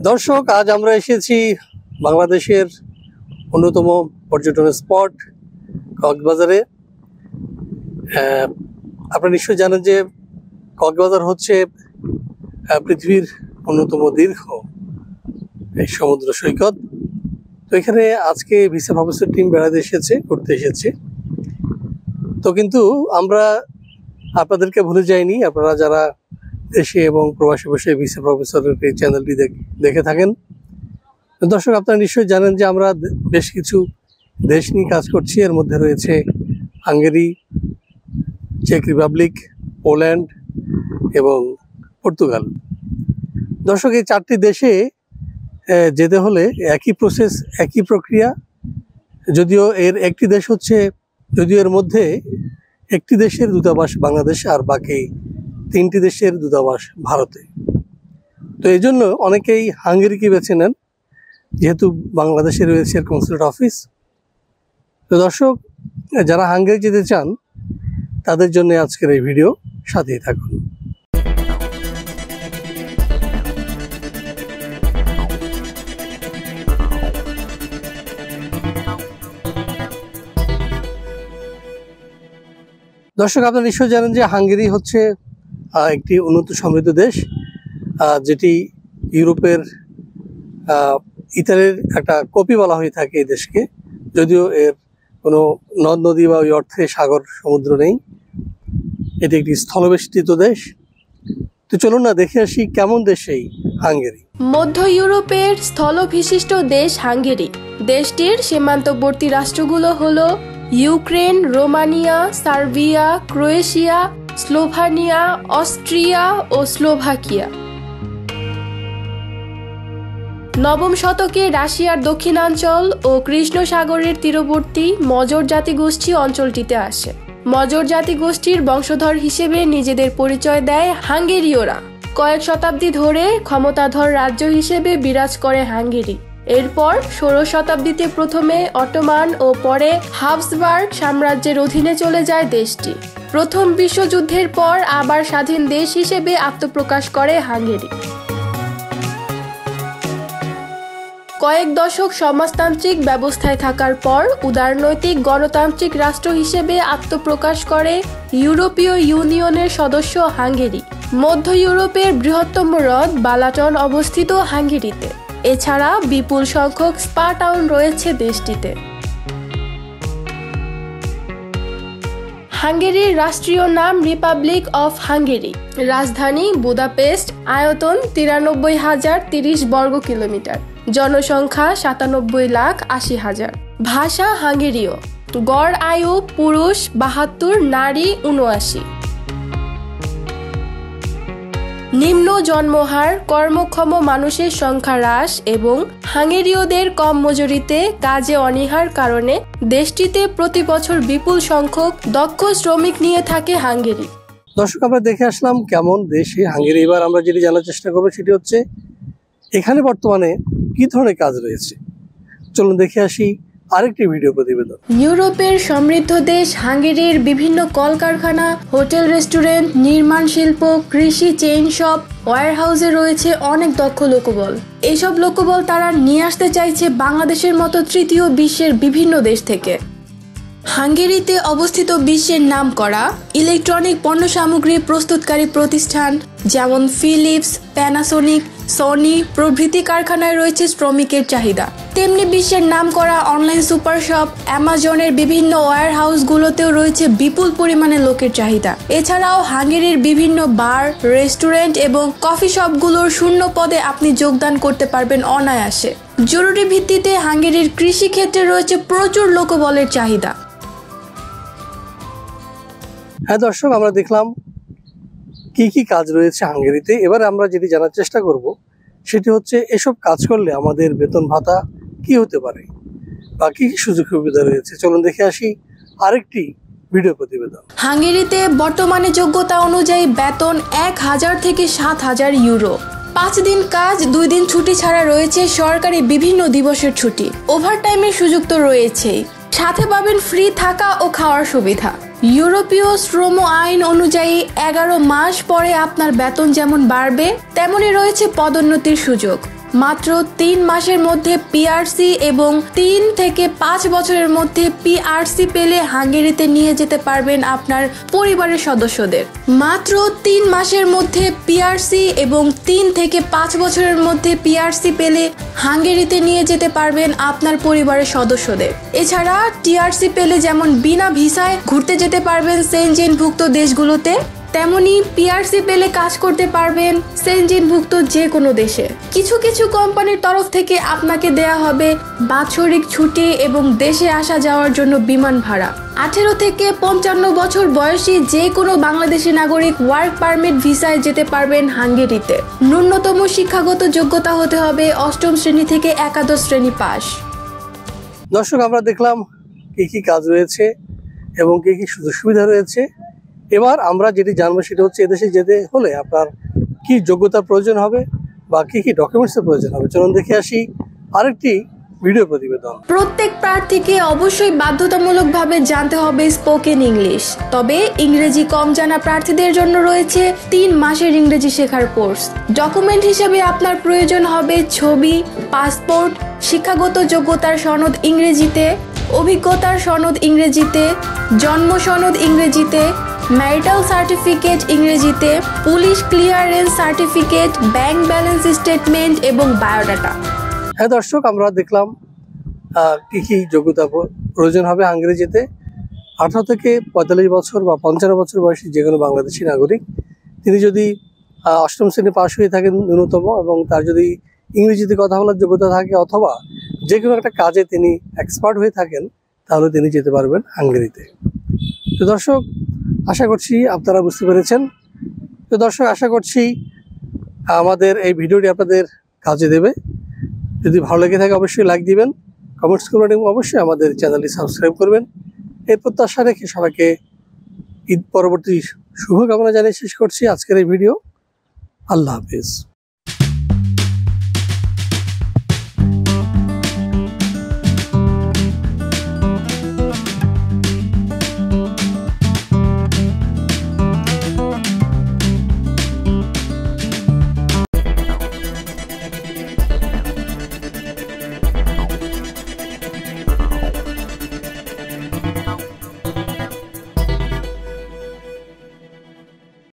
দর্শক, আজ আমরা এসেছি বাংলাদেশের অন্যতম পর্যটন স্পট কক্সবাজারে। আপনারা নিশ্চয়ই জানেন যে কক্সবাজার হচ্ছে পৃথিবীর অন্যতম দীর্ঘ এই সমুদ্র সৈকত। তো এখানে আজকে ভিসা প্রফেসর টিম বেড়াতে ঘুরতে এসেছে। তো কিন্তু আমরা আপনাদেরকে ভুলে যাইনি। আপনারা যারা দেশে এবং প্রবাসী বসে ভিসা প্রফেসরের এই চ্যানেলটি দেখে থাকেন, দর্শক আপনারা নিশ্চয়ই জানেন যে আমরা বেশ কিছু দেশ নিয়ে কাজ করছি। এর মধ্যে রয়েছে হাঙ্গেরি, চেক রিপাবলিক, পোল্যান্ড এবং পর্তুগাল। দর্শক, এই 4টি দেশে যেতে হলে একই প্রসেস, একই প্রক্রিয়া। যদিও এর মধ্যে একটি দেশের দূতাবাস বাংলাদেশ আর বাকি 3টি দেশের দূতাবাস ভারতে। তো এই জন্য অনেকেই হাঙ্গেরিকে বেছে নেন, যেহেতু বাংলাদেশে রয়েছে কনসুলেট অফিস। তো দর্শক, যারা হাঙ্গেরি যেতে চান তাদের জন্য আজকের এই ভিডিও, সাথেই থাকুন। দর্শক, আপনারা নিশ্চয়ই জানেন যে হাঙ্গেরি হচ্ছে একটি উন্নত সমৃদ্ধ দেশ, যেটি ইউরোপের ইতালির একটা কপি বলা হয়ে থাকে এই দেশকে। যদিও এর কোনো নদ নদী বা ওই অর্থে সাগর সমুদ্র নেই, এটি একটি স্থলবেষ্টিত দেশ। তো চলুন না দেখে আসি কেমন দেশ এই হাঙ্গেরি। মধ্য ইউরোপের স্থলবিশিষ্ট দেশ হাঙ্গেরি। দেশটির সীমান্তবর্তী রাষ্ট্রগুলো হলো Ukraine, Romania, Serbia, Croatia, Slovenia, Austria ও স্লোভাকিয়া। নবম শতকে রাশিয়ার দক্ষিণাঞ্চল ও কৃষ্ণ সাগরের তীরবর্তী মজর জাতিগোষ্ঠী অঞ্চলটিতে আসে। মজর জাতিগোষ্ঠীর বংশধর হিসেবে নিজেদের পরিচয় দেয় হাঙ্গেরীয়রা। কয়েক শতাব্দী ধরে ক্ষমতাধর রাজ্য হিসেবে বিরাজ করে হাঙ্গেরি। এরপর 16 শতাব্দীতে প্রথমে অটোমান ও পরে হাবসবার্গ সাম্রাজ্যের অধীনে চলে যায় দেশটি। প্রথম বিশ্বযুদ্ধের পর আবার স্বাধীন দেশ হিসেবে আত্মপ্রকাশ করে হাঙ্গেরি। কয়েক দশক সমাজতান্ত্রিক ব্যবস্থায় থাকার পর উদারনৈতিক গণতান্ত্রিক রাষ্ট্র হিসেবে আত্মপ্রকাশ করে ইউরোপীয় ইউনিয়নের সদস্য হাঙ্গেরি। মধ্য ইউরোপের বৃহত্তম হ্রদ বালাটন অবস্থিত হাঙ্গেরিতে। এছাড়া বিপুল সংখ্যক স্পা টাউন রয়েছে দেশটিতে। হাঙ্গেরির রাষ্ট্রীয় নাম রিপাবলিক অফ হাঙ্গেরি। রাজধানী বুদাপেস্ট। আয়তন 93,030 বর্গ কিলোমিটার। জনসংখ্যা 97,80,000। ভাষা হাঙ্গেরীয়। গড় আয়ু পুরুষ 72, নারী 79। নিম্ন জন্মহার, কর্মক্ষম মানুষের সংখ্যা হ্রাস এবং হাঙ্গেরীয়দের কম মজুরিতে কাজে অনীহার কারণে দেশটিতে প্রতি বছর বিপুল সংখ্যক দক্ষ শ্রমিক নিয়ে থাকে হাঙ্গেরি। দর্শক, আমরা দেখে আসলাম কেমন দেশে হাঙ্গেরি। এবার আমরা যেটি জানার চেষ্টা করবো সেটি হচ্ছে এখানে বর্তমানে কি ধরনের কাজ রয়েছে। চলুন দেখে আসি আরেকটি ভিডিও প্রতিবেদন। ইউরোপের সমৃদ্ধ দেশ হাঙ্গেরির বিভিন্ন কলকারখানা, হোটেল, রেস্টুরেন্ট, নির্মাণ শিল্প, কৃষি, চেইন শপ, ওয়্যারহাউসে রয়েছে অনেক দক্ষ লোকবল। এইসব লোকবল তারা নিয়ে আসতে চাইছে বাংলাদেশের মতো তৃতীয় বিশ্বের বিভিন্ন দেশ থেকে। হাঙ্গেরিতে অবস্থিত বিশ্বের নামকরা ইলেকট্রনিক পণ্য সামগ্রী প্রস্তুতকারী প্রতিষ্ঠান যেমন ফিলিপস, প্যানাসোনিক, সনি প্রভৃতি কারখানায় রয়েছে শ্রমিকের চাহিদা। তেমনি বিশ্বের নামকরা অনলাইন সুপার শপ, অ্যামাজনের বিভিন্ন ওয়্যার হাউসগুলোতেও রয়েছে বিপুল পরিমাণে লোকের চাহিদা। এছাড়াও হাঙ্গেরির বিভিন্ন বার, রেস্টুরেন্ট এবং কফি শপগুলোর শূন্য পদে আপনি যোগদান করতে পারবেন অনায়াসে। জরুরি ভিত্তিতে হাঙ্গেরির কৃষি ক্ষেত্রে রয়েছে প্রচুর লোকবলের চাহিদা। হ্যাঁ দর্শক, আমরা দেখলাম কি কি কাজ রয়েছে হাঙ্গেরিতে। এবার আমরা যেটি জানার চেষ্টা করব সেটি হচ্ছে এসব কাজ করলে আমাদের বেতন ভাতা কি হতে পারে বা কি কি সুযোগ সুবিধা রয়েছে। চলুন দেখে আসি আরেকটি ভিডিও প্রতিবেদন। হাঙ্গেরিতে বর্তমানে যোগ্যতা অনুযায়ী বেতন 1,000 থেকে 7,000 ইউরো। 5 দিন কাজ, 2 দিন ছুটি ছাড়া রয়েছে সরকারি বিভিন্ন দিবসের ছুটি। ওভারটাইমের সুযোগ তো রয়েছেই, সাথে পাবেন ফ্রি থাকা ও খাওয়ার সুবিধা। ইউরোপীয় শ্রম আইন অনুযায়ী 11 মাস পরে আপনার বেতন যেমন বাড়বে তেমনি রয়েছে পদোন্নতির সুযোগ। মাত্র 3 মাসের মধ্যে পিআরসি এবং 3 থেকে 5 বছরের মধ্যে পিআরসি পেলে হাঙ্গেরিতে নিয়ে যেতে পারবেন আপনার পরিবারের সদস্যদের। মাত্র 3 মাসের মধ্যে পিআরসি এবং 3 থেকে 5 বছরের মধ্যে পিআরসি পেলে হাঙ্গেরিতে নিয়ে যেতে পারবেন আপনার পরিবারের সদস্যদের। এছাড়া টিআরসি পেলে যেমন বিনা ভিসায় ঘুরতে যেতে পারবেন সেনজেনভুক্ত দেশগুলোতে, তেমনি পিআরসি পেলে কাজ করতে পারবেন সেনজেনভুক্ত যে কোনো দেশে। কিছু কিছু কোম্পানির তরফ থেকে আপনাকে দেয়া হবে বাৎসরিক ছুটি এবং দেশে আসা যাওয়ার জন্য বিমান ভাড়া। 18 থেকে 55 বছর বয়সী যে কোনো বাংলাদেশি নাগরিক ওয়ার্ক পারমিট ভিসায় যেতে পারবেন হাঙ্গেরিতে। ন্যূনতম শিক্ষাগত যোগ্যতা হতে হবে 8ম শ্রেণী থেকে একাদশ শ্রেণী পাস। দর্শক, আমরা দেখলাম কি কি কাজ রয়েছে এবং কি কি সুযোগ সুবিধা রয়েছে। এবার আমরা যেটি জানবো সেটা হচ্ছে এদেশে যেতে হলে আপনার কি যোগ্যতার প্রয়োজন হবে বা কি কি ডকুমেন্টসের প্রয়োজন হবে। চলুন দেখে আসি আরেকটি ভিডিও প্রতিবেদন। প্রত্যেক প্রার্থীকে অবশ্যই বাধ্যতামূলকভাবে জানতে হবে স্পোকেন ইংলিশ। তবে ইংরেজি কম জানা প্রার্থীদের জন্য রয়েছে 3 মাসের ইংরেজি শেখার কোর্স। ডকুমেন্ট হিসেবে আপনার প্রয়োজন হবে ছবি, পাসপোর্ট, শিক্ষাগত যোগ্যতার সনদ ইংরেজিতে, অভিজ্ঞতার সনদ ইংরেজিতে, জন্ম সনদ ইংরেজিতে, ম্যারিটাল সার্টিফিকেট ইংরেজিতে, police clearance certificate, bank balance statement এবং বায়োডাটা। হ্যাঁ দর্শক, আমরা দেখলাম কি কি যোগ্যতা প্রয়োজন হবে হাঙ্গেরি যেতে। 18 থেকে 45 বছর বা 55 বছর বয়সী যে কোনো বাংলাদেশি নাগরিক, তিনি যদি 8ম শ্রেণী পাশ হয়ে থাকেন ন্যূনতম, এবং তার যদি ইংরেজিতে কথা বলার যোগ্যতা থাকে অথবা যে কোনো একটা কাজে তিনি এক্সপার্ট হয়ে থাকেন, তাহলে তিনি যেতে পারবেন হাঙ্গেরিতে। তো দর্শক, আশা করছি আপনারা বুঝতে পেরেছেন। তো দর্শক, আশা করছি আমাদের এই ভিডিওটি আপনাদের কাজে দেবে। যদি ভালো লেগে থাকে অবশ্যই লাইক দিবেন, কমেন্টস করবেন এবং অবশ্যই আমাদের চ্যানেলটি সাবস্ক্রাইব করবেন। এই প্রত্যাশা রেখে সবাইকে ঈদ পরবর্তী শুভকামনা জানিয়ে শেষ করছি আজকের এই ভিডিও। আল্লাহ হাফিজ।